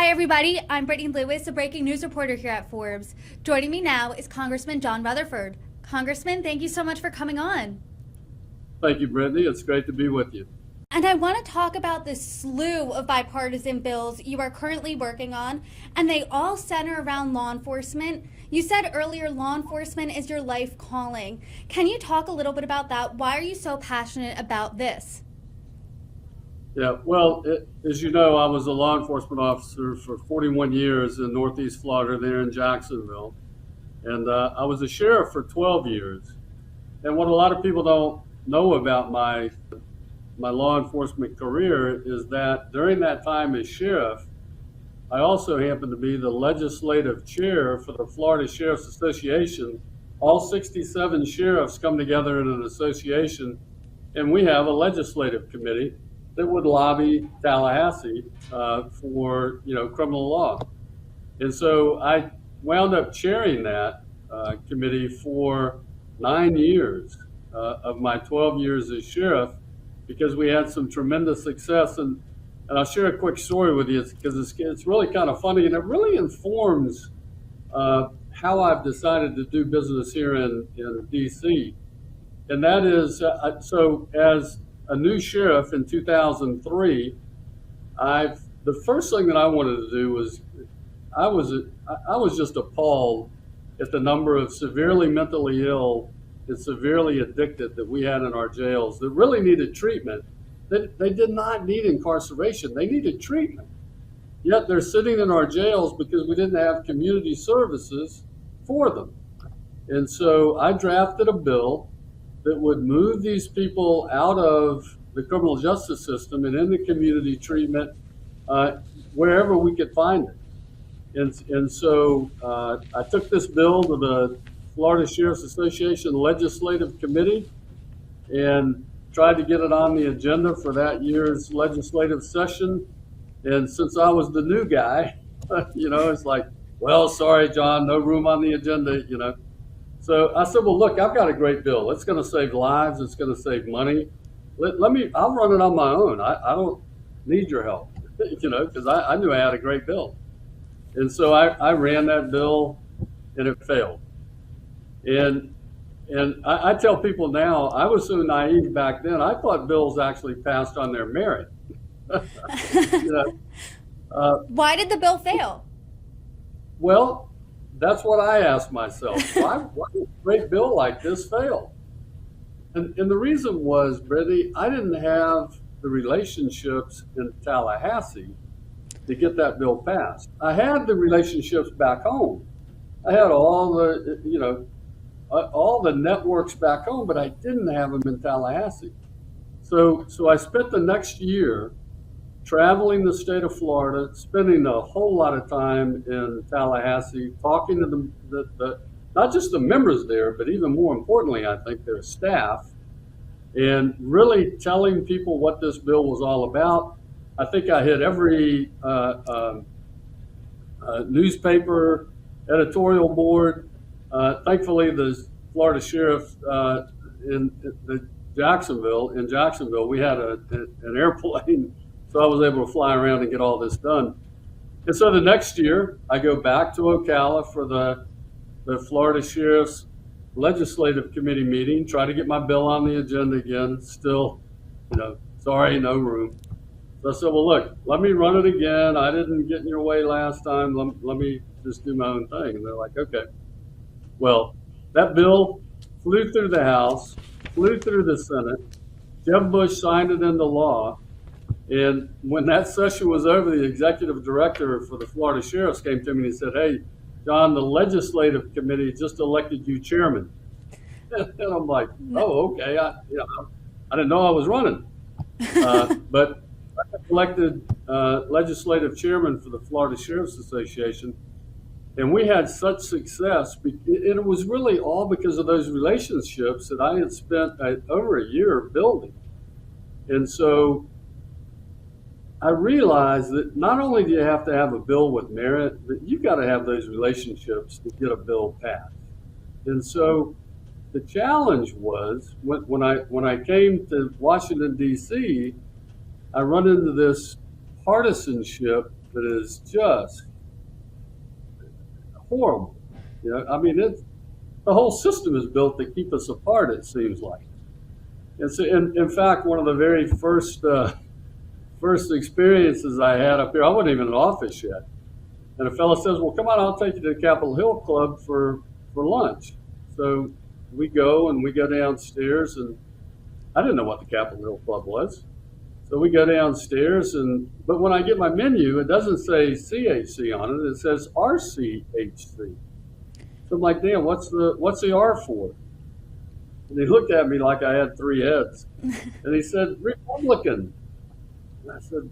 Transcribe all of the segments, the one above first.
Hi, everybody. I'm Brittany Lewis, a breaking news reporter here at Forbes. Joining me now is Congressman John Rutherford. Congressman, thank you so much for coming on. Thank you, Brittany. It's great to be with you. And I want to talk about this slew of bipartisan bills you are currently working on, and they all center around law enforcement. You said earlier law enforcement is your life calling. Can you talk a little bit about that? Why are you so passionate about this? Yeah, well, as you know, I was a law enforcement officer for 41 years in Northeast Florida, there in Jacksonville. And I was a sheriff for 12 years. And what a lot of people don't know about my law enforcement career is that during that time as sheriff, I also happened to be the legislative chair for the Florida Sheriff's Association. All 67 sheriffs come together in an association, and we have a legislative committee that would lobby Tallahassee for criminal law. And so I wound up chairing that committee for 9 years of my 12 years as sheriff, because we had some tremendous success. And I'll share a quick story with you because it's really kind of funny, and it really informs how I've decided to do business here in DC. And that is, so as a new sheriff in 2003, the first thing that I wanted to do was, I was just appalled at the number of severely mentally ill and severely addicted that we had in our jails that really needed treatment. They did not need incarceration, they needed treatment. Yet they're sitting in our jails because we didn't have community services for them. And so I drafted a bill that would move these people out of the criminal justice system and into community treatment wherever we could find it. And so I took this bill to the Florida Sheriff's Association Legislative Committee and tried to get it on the agenda for that year's legislative session. And since I was the new guy, it's like, well, sorry, John, no room on the agenda, So I said, well, look, I've got a great bill. It's going to save lives. It's going to save money. I'll run it on my own. I don't need your help, because I knew I had a great bill. And so I ran that bill and it failed. And I tell people now, I was so naive back then, I thought bills actually passed on their merit. Why did the bill fail? Well, that's what I asked myself. Why did a great bill like this fail? And the reason was, Brittany, I didn't have the relationships in Tallahassee to get that bill passed. I had the relationships back home. I had all the networks back home, but I didn't have them in Tallahassee. So I spent the next year traveling the state of Florida, spending a whole lot of time in Tallahassee, talking to the not just the members there, but even more importantly, I think their staff, and really telling people what this bill was all about. I think I hit every newspaper, editorial board. Thankfully, the Florida sheriff in Jacksonville, we had an airplane, so I was able to fly around and get all this done. And so the next year, I go back to Ocala for the Florida Sheriff's Legislative Committee meeting, try to get my bill on the agenda again. Still, sorry, no room. So I said, well, look, let me run it again. I didn't get in your way last time. Let me just do my own thing. And they're like, okay. Well, that bill flew through the House, flew through the Senate. Jeb Bush signed it into law. And when that session was over, the executive director for the Florida Sheriffs came to me and he said, hey, John, the legislative committee just elected you chairman. And I'm like, oh, okay. I didn't know I was running. But I got elected legislative chairman for the Florida Sheriffs Association. And we had such success. It was really all because of those relationships that I had spent over a year building. And so I realized that not only do you have to have a bill with merit, but you've got to have those relationships to get a bill passed. And so the challenge was when I came to Washington, D.C., I run into this partisanship that is just horrible. I mean, the whole system is built to keep us apart, it seems like. And so, in fact, one of the very first experiences I had up here, I wasn't even in office yet. And a fellow says, well, come on, I'll take you to the Capitol Hill Club for lunch. So we go downstairs, and I didn't know what the Capitol Hill Club was. So we go downstairs, but when I get my menu, it doesn't say CHC on it, it says RCHC. So I'm like, damn, what's the R for? And he looked at me like I had three heads. And he said, Republican. And I said,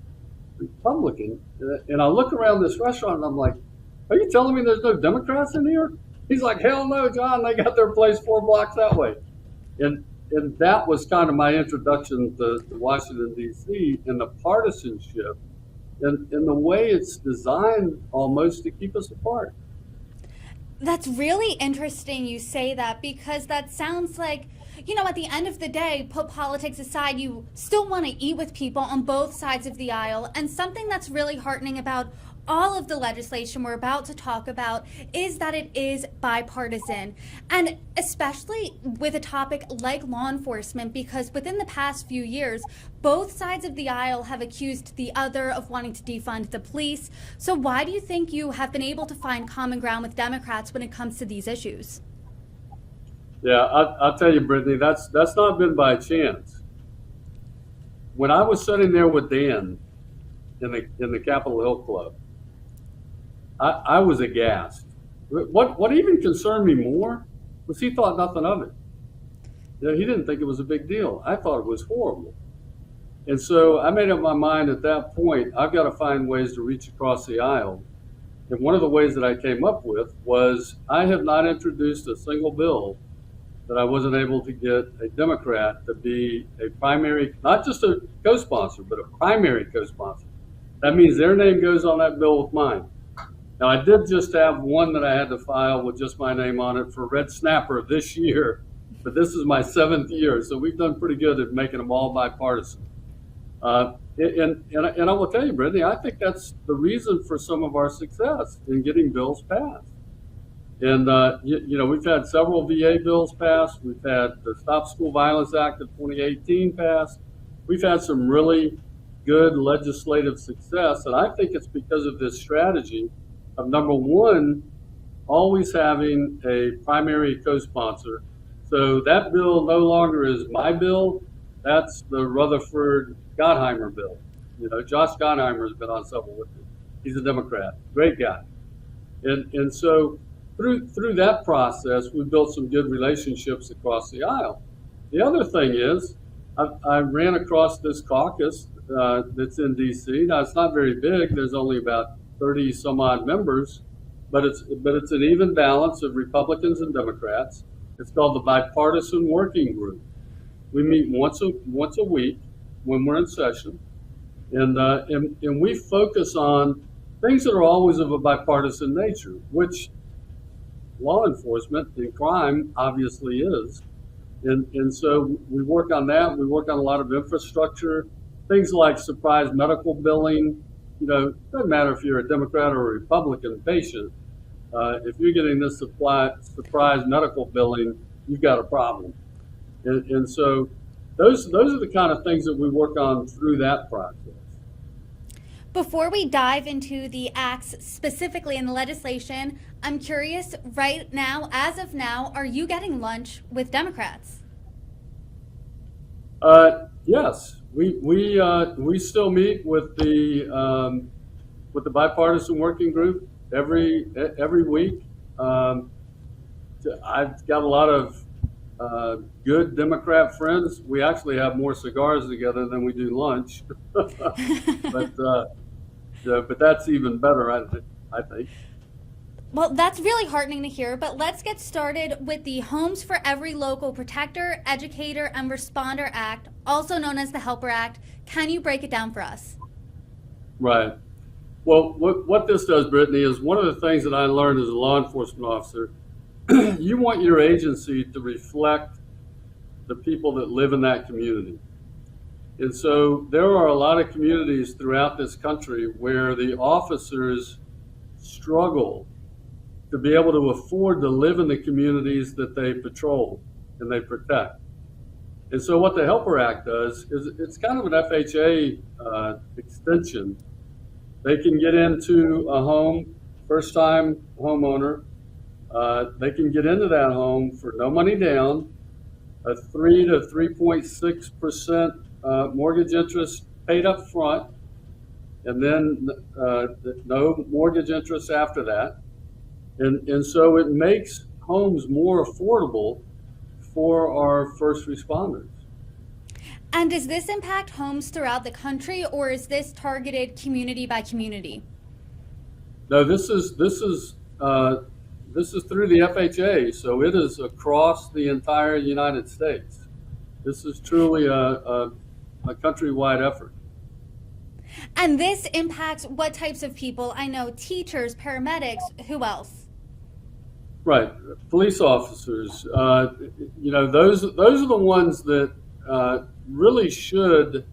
Republican? And I look around this restaurant and I'm like, are you telling me there's no Democrats in here? He's like, hell no, John, they got their place 4 blocks that way. And that was kind of my introduction to Washington, D.C. and the partisanship and the way it's designed almost to keep us apart. That's really interesting you say that, because that sounds like, at the end of the day, put politics aside, you still want to eat with people on both sides of the aisle. And something that's really heartening about all of the legislation we're about to talk about is that it is bipartisan. And especially with a topic like law enforcement, because within the past few years, both sides of the aisle have accused the other of wanting to defund the police. So why do you think you have been able to find common ground with Democrats when it comes to these issues? Yeah, I'll tell you, Brittany, that's not been by chance. When I was sitting there with Dan in the Capitol Hill Club, I was aghast. What even concerned me more was he thought nothing of it. He didn't think it was a big deal. I thought it was horrible. And so I made up my mind at that point, I've got to find ways to reach across the aisle. And one of the ways that I came up with was I have not introduced a single bill that I wasn't able to get a Democrat to be a primary, not just a co-sponsor, but a primary co-sponsor. That means their name goes on that bill with mine. Now, I did just have one that I had to file with just my name on it for Red Snapper this year, but this is my 7th year, so we've done pretty good at making them all bipartisan. And I will tell you, Brittany, I think that's the reason for some of our success in getting bills passed. And, we've had several VA bills passed. We've had the Stop School Violence Act of 2018 passed. We've had some really good legislative success, and I think it's because of this strategy of, number one, always having a primary co-sponsor. So that bill no longer is my bill. That's the Rutherford Gottheimer bill. Josh Gottheimer has been on several with me. He's a Democrat, great guy. And so through that process, we built some good relationships across the aisle. The other thing is, I ran across this caucus that's in D.C. Now, it's not very big. There's only about 30 some odd members, but it's an even balance of Republicans and Democrats. It's called the Bipartisan Working Group. We meet once a week when we're in session, and we focus on things that are always of a bipartisan nature, which law enforcement and crime obviously is. And so we work on that. We work on a lot of infrastructure, things like surprise medical billing. It doesn't matter if you're a Democrat or a Republican patient. If you're getting this surprise medical billing, you've got a problem. And so those are the kind of things that we work on through that process. Before we dive into the acts specifically in the legislation, I'm curious right now, as of now, are you getting lunch with Democrats? Yes, we still meet with the bipartisan working group every week. I've got a lot of good Democrat friends. We actually have more cigars together than we do lunch, but that's even better, I think. Well, that's really heartening to hear, but let's get started with the Homes for Every Local Protector, Educator, and Responder Act, also known as the Helper Act. Can you break it down for us? Right. Well, what this does, Brittany, is one of the things that I learned as a law enforcement officer, you want your agency to reflect the people that live in that community. And so there are a lot of communities throughout this country where the officers struggle to be able to afford to live in the communities that they patrol and they protect. And so what the Helper Act does is it's kind of an FHA extension. They can get into a home, first-time homeowner. They can get into that home for no money down, a 3 to 3.6% mortgage interest paid up front, and then no mortgage interest after that. And so it makes homes more affordable for our first responders. And does this impact homes throughout the country, or is this targeted community by community? No, this is through the FHA, so it is across the entire United States. This is truly a countrywide effort. And this impacts what types of people? I know teachers, paramedics, who else? Right, police officers. Those are the ones that really should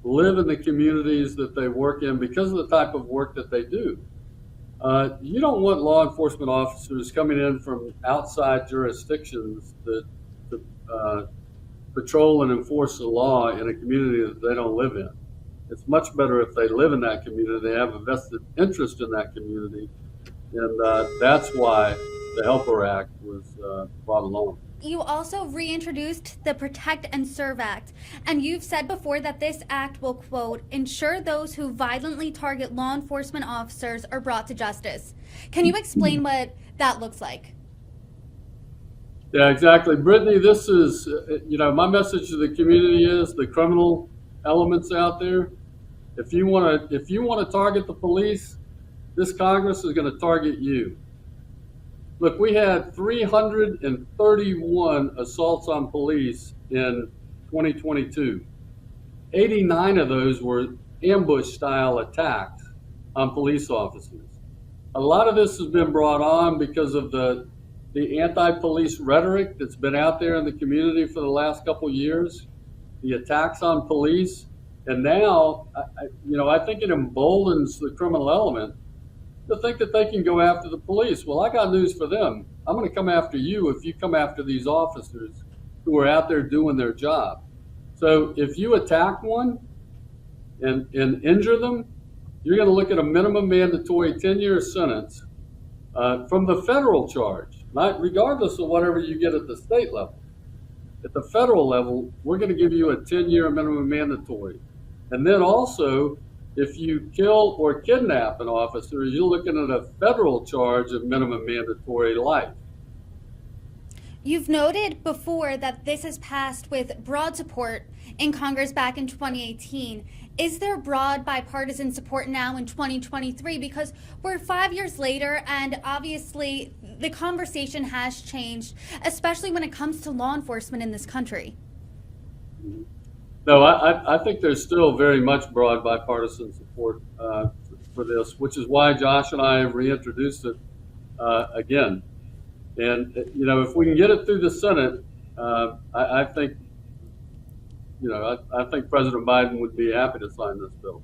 live in the communities that they work in because of the type of work that they do. You don't want law enforcement officers coming in from outside jurisdictions that patrol and enforce the law in a community that they don't live in. It's much better if they live in that community, they have a vested interest in that community, and that's why the Helper Act was brought along. You also reintroduced the Protect and Serve Act, and you've said before that this act will, quote, ensure those who violently target law enforcement officers are brought to justice. Can you explain what that looks like? Yeah, exactly. Brittany, this is, my message to the community is the criminal elements out there. If you want to target the police, this Congress is going to target you. Look, we had 331 assaults on police in 2022. 89 of those were ambush-style attacks on police officers. A lot of this has been brought on because of the anti-police rhetoric that's been out there in the community for the last couple of years, the attacks on police, and now, I think it emboldens the criminal element to think that they can go after the police. Well, I got news for them. I'm going to come after you if you come after these officers who are out there doing their job. So if you attack one and injure them, you're going to look at a minimum mandatory 10-year sentence from the federal charge, not regardless of whatever you get at the state level. At the federal level, we're going to give you a 10-year minimum mandatory. And then also, if you kill or kidnap an officer, you're looking at a federal charge of minimum mandatory life. You've noted before that this has passed with broad support in Congress back in 2018. Is there broad bipartisan support now in 2023? Because we're 5 years later, and obviously the conversation has changed, especially when it comes to law enforcement in this country. No, I think there's still very much broad bipartisan support for this, which is why Josh and I have reintroduced it again. And if we can get it through the Senate, I think President Biden would be happy to sign this bill.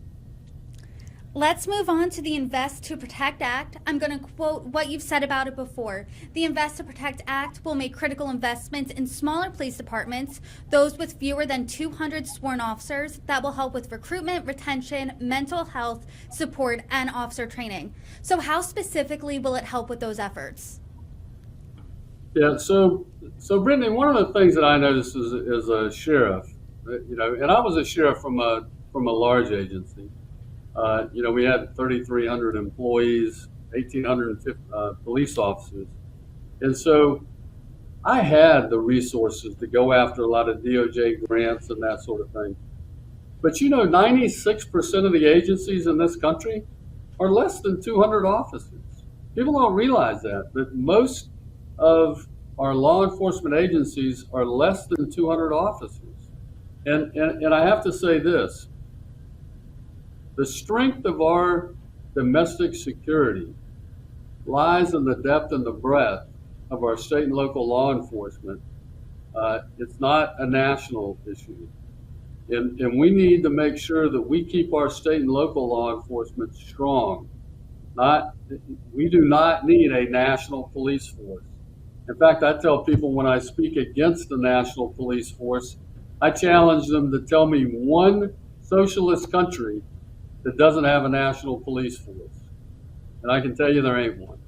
Let's move on to the Invest to Protect Act. I'm going to quote what you've said about it before. The Invest to Protect Act will make critical investments in smaller police departments, those with fewer than 200 sworn officers, that will help with recruitment, retention, mental health, support, and officer training. So how specifically will it help with those efforts? Yeah, so Brittany, one of the things that I noticed as a sheriff, and I was a sheriff from a large agency. We had 3,300 employees, 1,850 police officers. And so I had the resources to go after a lot of DOJ grants and that sort of thing. But 96% of the agencies in this country are less than 200 officers. People don't realize that most of our law enforcement agencies are less than 200 officers. And I have to say this. The strength of our domestic security lies in the depth and the breadth of our state and local law enforcement. It's not a national issue. And we need to make sure that we keep our state and local law enforcement strong. We do not need a national police force. In fact, I tell people when I speak against the national police force, I challenge them to tell me one socialist country that doesn't have a national police force. And I can tell you there ain't one.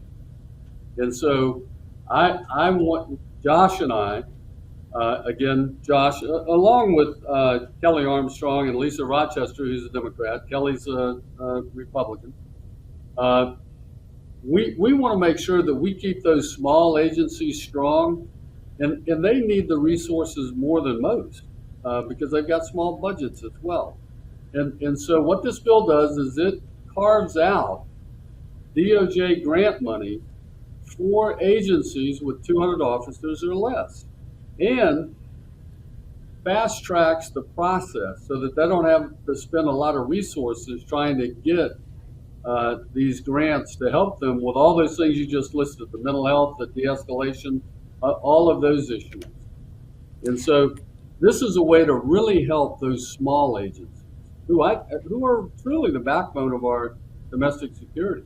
And so I want Josh and I, again, Josh, along with Kelly Armstrong and Lisa Rochester, who's a Democrat, Kelly's a Republican, we want to make sure that we keep those small agencies strong, and they need the resources more than most because they've got small budgets as well. And so what this bill does is it carves out DOJ grant money for agencies with 200 officers or less, and fast tracks the process so that they don't have to spend a lot of resources trying to get these grants to help them with all those things you just listed, the mental health, the de-escalation, all of those issues. And so this is a way to really help those small agencies who are truly the backbone of our domestic security.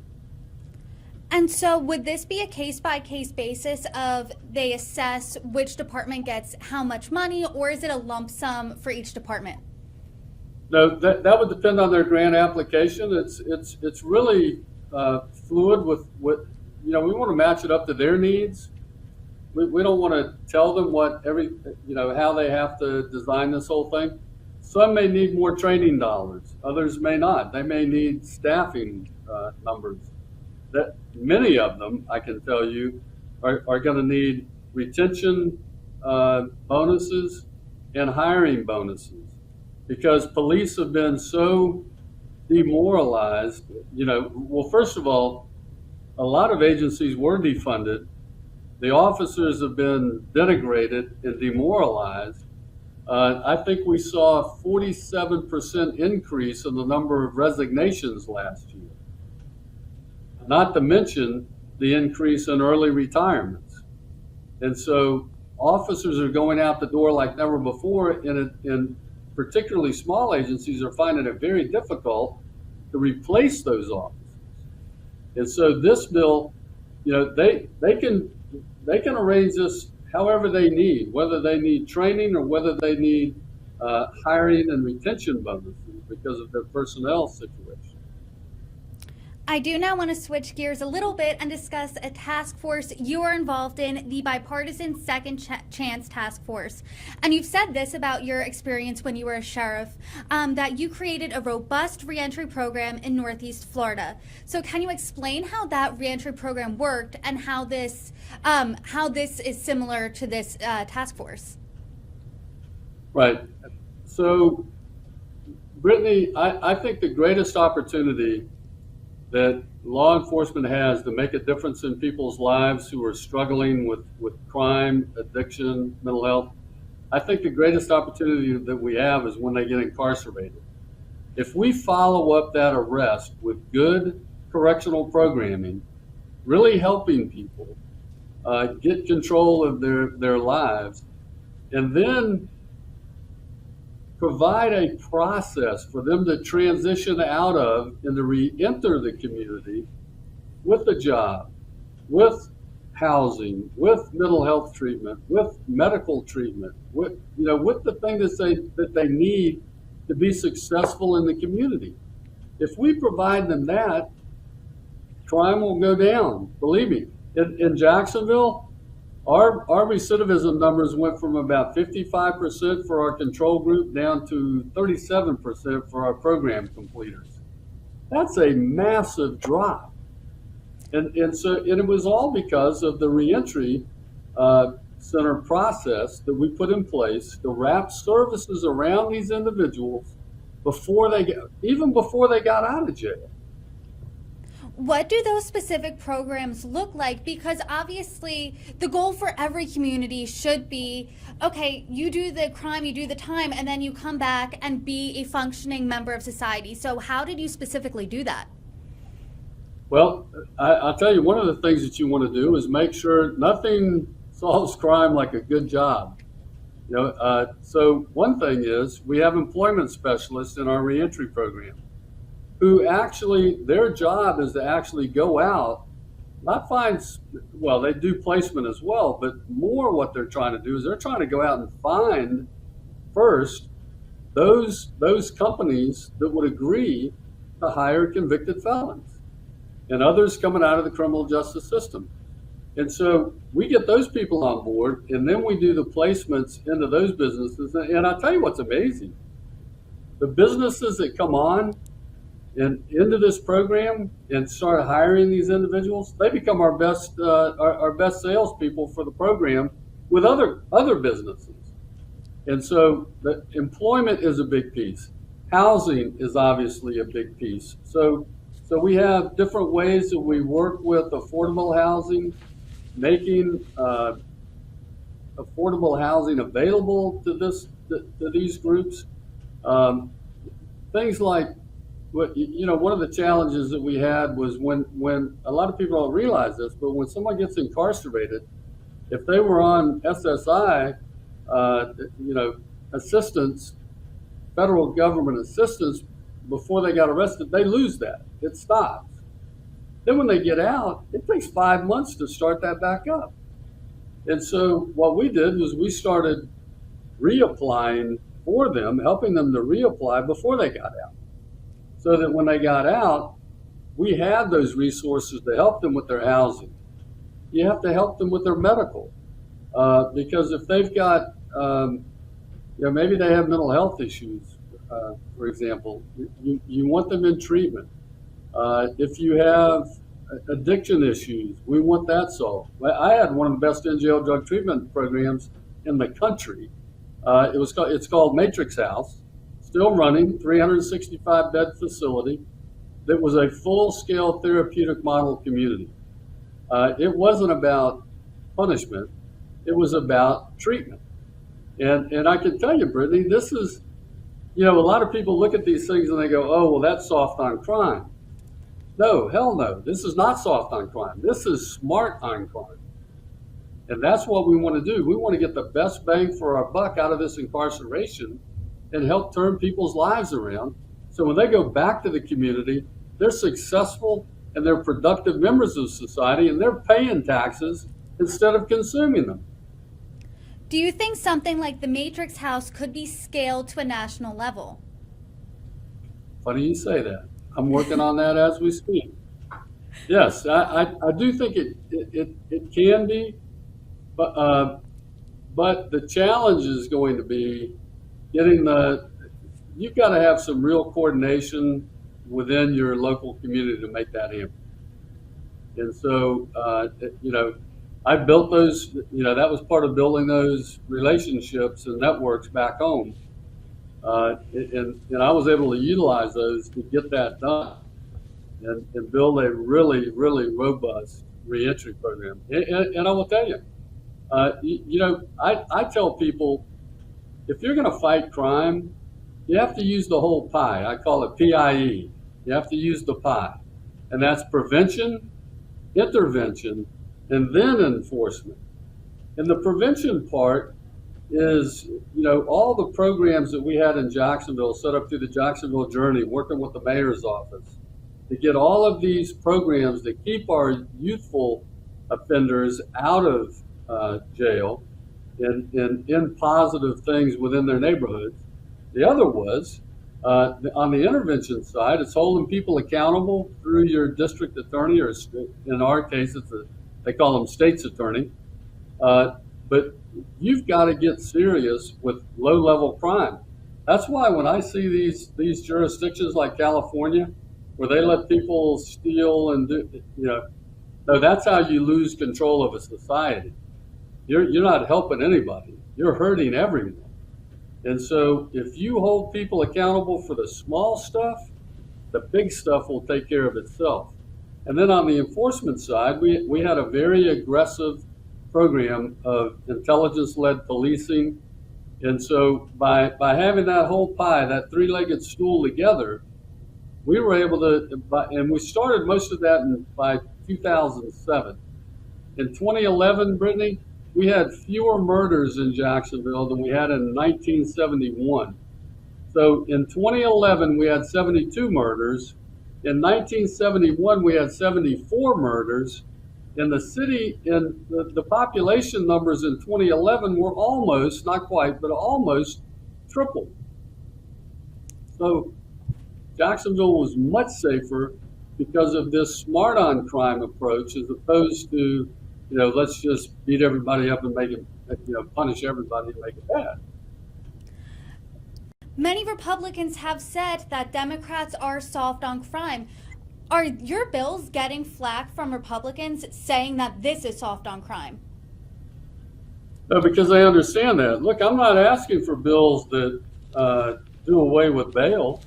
And so would this be a case-by-case basis of they assess which department gets how much money, or is it a lump sum for each department? No, that would depend on their grant application. It's really fluid with what, we want to match it up to their needs. We don't want to tell them how they have to design this whole thing. Some may need more training dollars, others may not. They may need staffing numbers. That many of them, I can tell you, are going to need retention bonuses and hiring bonuses, because police have been so demoralized. Well, first of all, a lot of agencies were defunded. The officers have been denigrated and demoralized. I think we saw a 47% increase in the number of resignations last year, not to mention the increase in early retirements. And so officers are going out the door like never before, and particularly small agencies are finding it very difficult to replace those officers. And so this bill, they can arrange this however they need, whether they need training or whether they need hiring and retention bonuses because of their personnel situation. I do now want to switch gears a little bit and discuss a task force you are involved in, the Bipartisan Second Chance Task Force. And you've said this about your experience when you were a sheriff, that you created a robust reentry program in Northeast Florida. So can you explain how that reentry program worked and how this is similar to this task force? Right. So, Brittany, I think the greatest opportunity that law enforcement has to make a difference in people's lives who are struggling with crime, addiction, mental health, I think the greatest opportunity that we have is when they get incarcerated. If we follow up that arrest with good correctional programming, really helping people get control of their lives, and then provide a process for them to transition out of and to re-enter the community with a job, with housing, with mental health treatment, with medical treatment, with the thing that they need to be successful in the community. If we provide them that, crime will go down. Believe me, in Jacksonville, our recidivism numbers went from about 55% for our control group down to 37% for our program completers. That's a massive drop. And it was all because of the reentry center process that we put in place to wrap services around these individuals even before they got out of jail. What do those specific programs look like? Because obviously the goal for every community should be, okay, you do the crime, you do the time, and then you come back and be a functioning member of society. So how did you specifically do that? Well, I'll tell you, one of the things that you want to do is make sure nothing solves crime like a good job. So one thing is we have employment specialists in our reentry program who actually, their job is to actually go out, not find, well, they do placement as well, but more what they're trying to do is they're trying to go out and find first those companies that would agree to hire convicted felons and others coming out of the criminal justice system. And so we get those people on board, and then we do the placements into those businesses. And I'll tell you what's amazing. The businesses that come on and into this program and start hiring these individuals, they become our best salespeople for the program with other businesses. And so the employment is a big piece. Housing is obviously a big piece. So we have different ways that we work with affordable housing, making affordable housing available to these groups. Things like, one of the challenges that we had was when a lot of people don't realize this, but when someone gets incarcerated, if they were on SSI, assistance, federal government assistance before they got arrested, they lose that. It stops. Then when they get out, it takes 5 months to start that back up. And so what we did was we started reapplying for them, helping them to reapply before they got out. So that when they got out, we had those resources to help them with their housing. You have to help them with their medical. Because if they've got, maybe they have mental health issues, for example, you want them in treatment. If you have addiction issues, we want that solved. I had one of the best in-jail drug treatment programs in the country. It's called Matrix House, still running, 365-bed facility that was a full-scale therapeutic model community. It wasn't about punishment. It was about treatment. And I can tell you, Brittany, this is, a lot of people look at these things and they go, oh, well, that's soft on crime. No, hell no. This is not soft on crime. This is smart on crime. And that's what we want to do. We want to get the best bang for our buck out of this incarceration and help turn people's lives around. So when they go back to the community, they're successful and they're productive members of society and they're paying taxes instead of consuming them. Do you think something like the Matrix House could be scaled to a national level? Funny you say that. I'm working on that as we speak. Yes, I do think it can be, but the challenge is going to be you've got to have some real coordination within your local community to make that happen. And so, I built those, that was part of building those relationships and networks back home. And I was able to utilize those to get that done and build a really, really robust reentry program. And I will tell you, I tell people, if you're going to fight crime, you have to use the whole pie. I call it PIE. You have to use the pie. And that's prevention, intervention, and then enforcement. And the prevention part is, all the programs that we had in Jacksonville, set up through the Jacksonville Journey, working with the mayor's office, to get all of these programs to keep our youthful offenders out of jail and in positive things within their neighborhoods. The other was, on the intervention side, it's holding people accountable through your district attorney, or in our case, they call them state's attorney. But you've got to get serious with low-level crime. That's why when I see these jurisdictions like California, where they let people steal and do, no, that's how you lose control of a society. You're not helping anybody. You're hurting everyone. And so if you hold people accountable for the small stuff, the big stuff will take care of itself. And then on the enforcement side, we had a very aggressive program of intelligence-led policing. And so by having that whole pie, that three-legged stool together, we were able to, and we started most of that by 2007. In 2011, Brittany, we had fewer murders in Jacksonville than we had in 1971. So in 2011, we had 72 murders. In 1971, we had 74 murders. In the city, in the population numbers in 2011 were almost, not quite, but almost triple. So Jacksonville was much safer because of this smart on crime approach, as opposed to, let's just beat everybody up and make it, punish everybody and make it bad. Many Republicans have said that Democrats are soft on crime. Are your bills getting flack from Republicans saying that this is soft on crime? No, because I understand that. Look, I'm not asking for bills that do away with bail.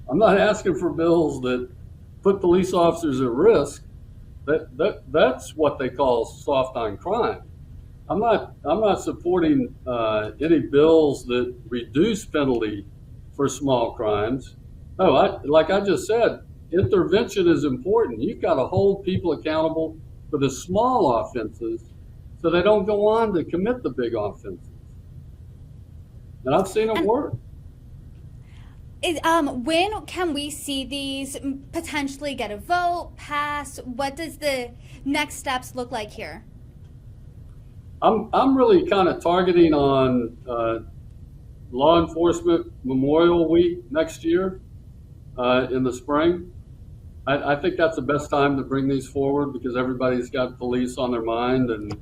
I'm not asking for bills that put police officers at risk. That's what they call soft on crime. I'm not supporting any bills that reduce penalty for small crimes. No, like I just said, intervention is important. You've got to hold people accountable for the small offenses so they don't go on to commit the big offenses. And I've seen it work. When can we see these potentially get a vote, pass? What does the next steps look like here? I'm really kind of targeting on Law Enforcement Memorial Week next year in the spring. I think that's the best time to bring these forward because everybody's got police on their mind and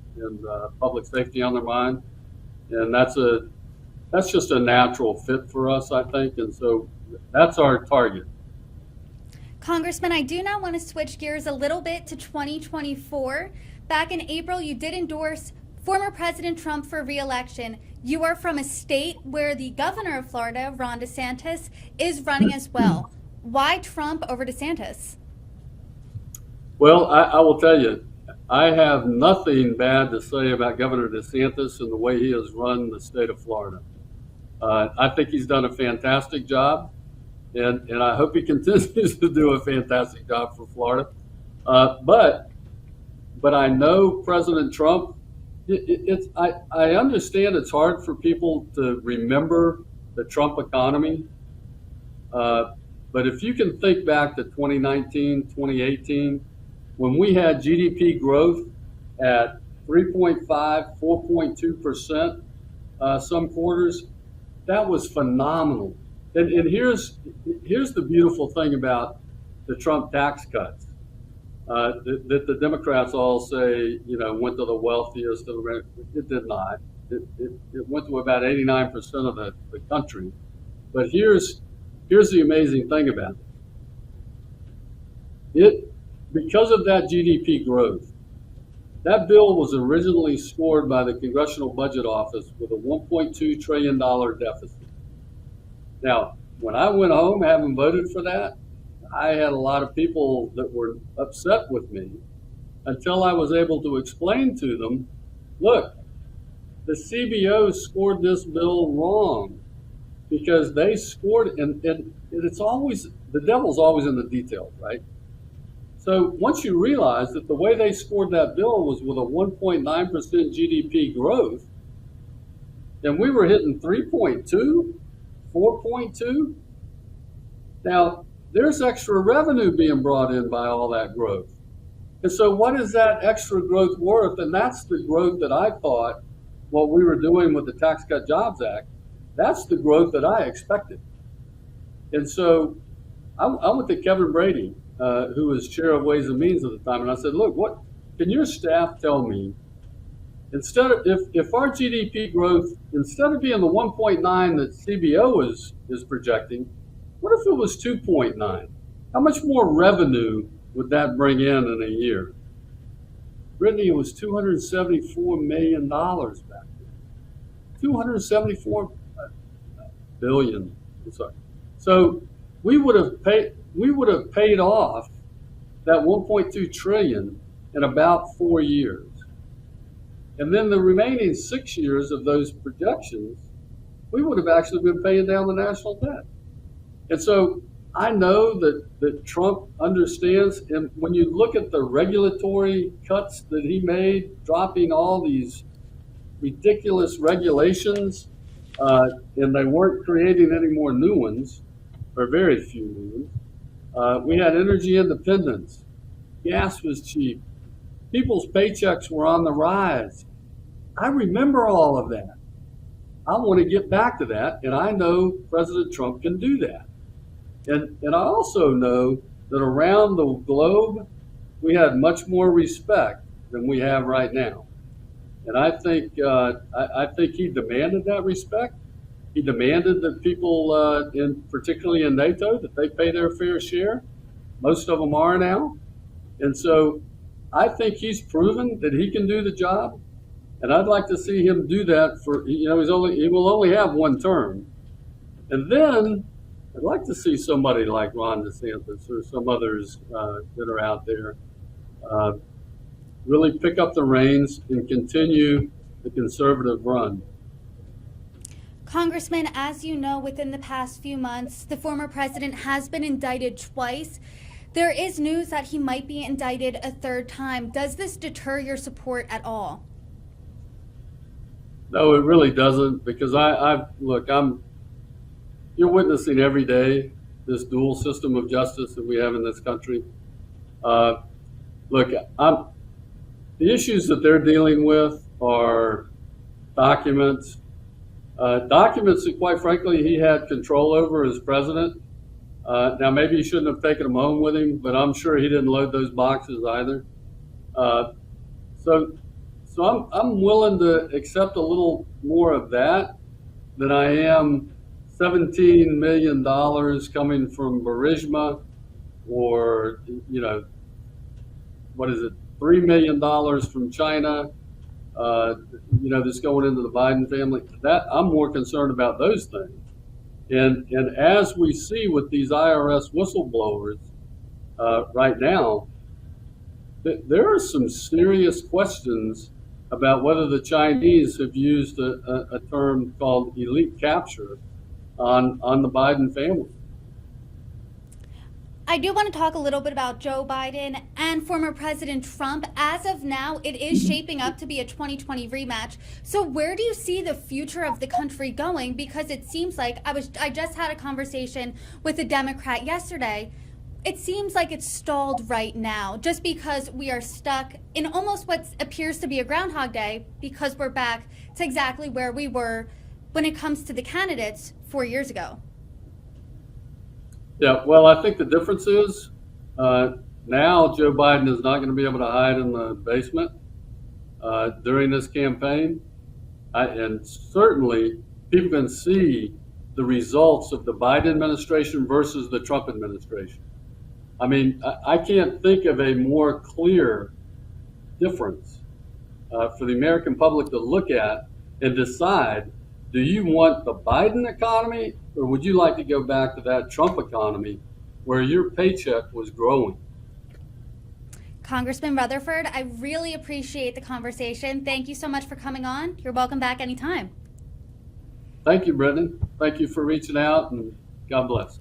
public safety on their mind, and that's just a natural fit for us, I think, and so that's our target. Congressman, I do now want to switch gears a little bit to 2024. Back in April, you did endorse former President Trump for re-election. You are from a state where the governor of Florida, Ron DeSantis, is running as well. Why Trump over DeSantis? Well, I will tell you, I have nothing bad to say about Governor DeSantis and the way he has run the state of Florida. I think he's done a fantastic job, and I hope he continues to do a fantastic job for Florida. But I know President Trump. I understand it's hard for people to remember the Trump economy. But if you can think back to 2019, 2018, when we had GDP growth at 3.5, 4.2% some quarters, that was phenomenal. And here's the beautiful thing about the Trump tax cuts. That the Democrats all say, went to the wealthiest. It did not. It went to about 89% of the country. But here's the amazing thing about it. Because of that GDP growth, that bill was originally scored by the Congressional Budget Office with a $1.2 trillion deficit. Now, when I went home having voted for that, I had a lot of people that were upset with me until I was able to explain to them, look, the CBO scored this bill wrong because they scored, and it's always, the devil's always in the details, right? So once you realize that the way they scored that bill was with a 1.9% GDP growth, and we were hitting 3.2, 4.2, now, there's extra revenue being brought in by all that growth. And so what is that extra growth worth? And that's the growth that I thought what we were doing with the Tax Cut Jobs Act, that's the growth that I expected. And so I went to Kevin Brady, who was chair of Ways and Means at the time, and I said, look, what can your staff tell me? Instead of, if our GDP growth, instead of being the 1.9 that CBO is projecting, what if it was 2.9? How much more revenue would that bring in a year? Brittany, it was $274 million back then. 274 billion. Sorry. So we would have paid off that 1.2 trillion in about 4 years. And then the remaining 6 years of those projections, we would have actually been paying down the national debt. And so I know that Trump understands, and when you look at the regulatory cuts that he made, dropping all these ridiculous regulations, and they weren't creating any more new ones, or very few new ones. We had energy independence. Gas was cheap. People's paychecks were on the rise. I remember all of that. I want to get back to that, and I know President Trump can do that. And I also know that around the globe, we had much more respect than we have right now. And I think he demanded that respect. He demanded that people, particularly in NATO, that they pay their fair share. Most of them are now. And so I think he's proven that he can do the job. And I'd like to see him do that for, he will only have one term. And then I'd like to see somebody like Ron DeSantis or some others that are out there really pick up the reins and continue the conservative run. Congressman, as you know, within the past few months, the former president has been indicted twice. There is news that he might be indicted a third time. Does this deter your support at all? No, it really doesn't, because you're witnessing every day this dual system of justice that we have in this country. The issues that they're dealing with are documents that, quite frankly, he had control over as president. Now, maybe he shouldn't have taken them home with him, but I'm sure he didn't load those boxes either. So I'm willing to accept a little more of that than I am $17 million coming from Burisma, or, $3 million from China, that's going into the Biden family. That I'm more concerned about those things. And as we see with these IRS whistleblowers right now, there are some serious questions about whether the Chinese have used a term called elite capture on the Biden family. I do want to talk a little bit about Joe Biden and former President Trump. As of now, it is shaping up to be a 2020 rematch. So where do you see the future of the country going? Because it seems like I just had a conversation with a Democrat yesterday. It seems like it's stalled right now just because we are stuck in almost what appears to be a Groundhog Day, because we're back to exactly where we were when it comes to the candidates 4 years ago. Yeah, well, I think the difference is now Joe Biden is not going to be able to hide in the basement during this campaign. And certainly people can see the results of the Biden administration versus the Trump administration. I mean, I can't think of a more clear difference for the American public to look at and decide, do you want the Biden economy, or would you like to go back to that Trump economy where your paycheck was growing? Congressman Rutherford, I really appreciate the conversation. Thank you so much for coming on. You're welcome back anytime. Thank you, Brittany. Thank you for reaching out, and God bless.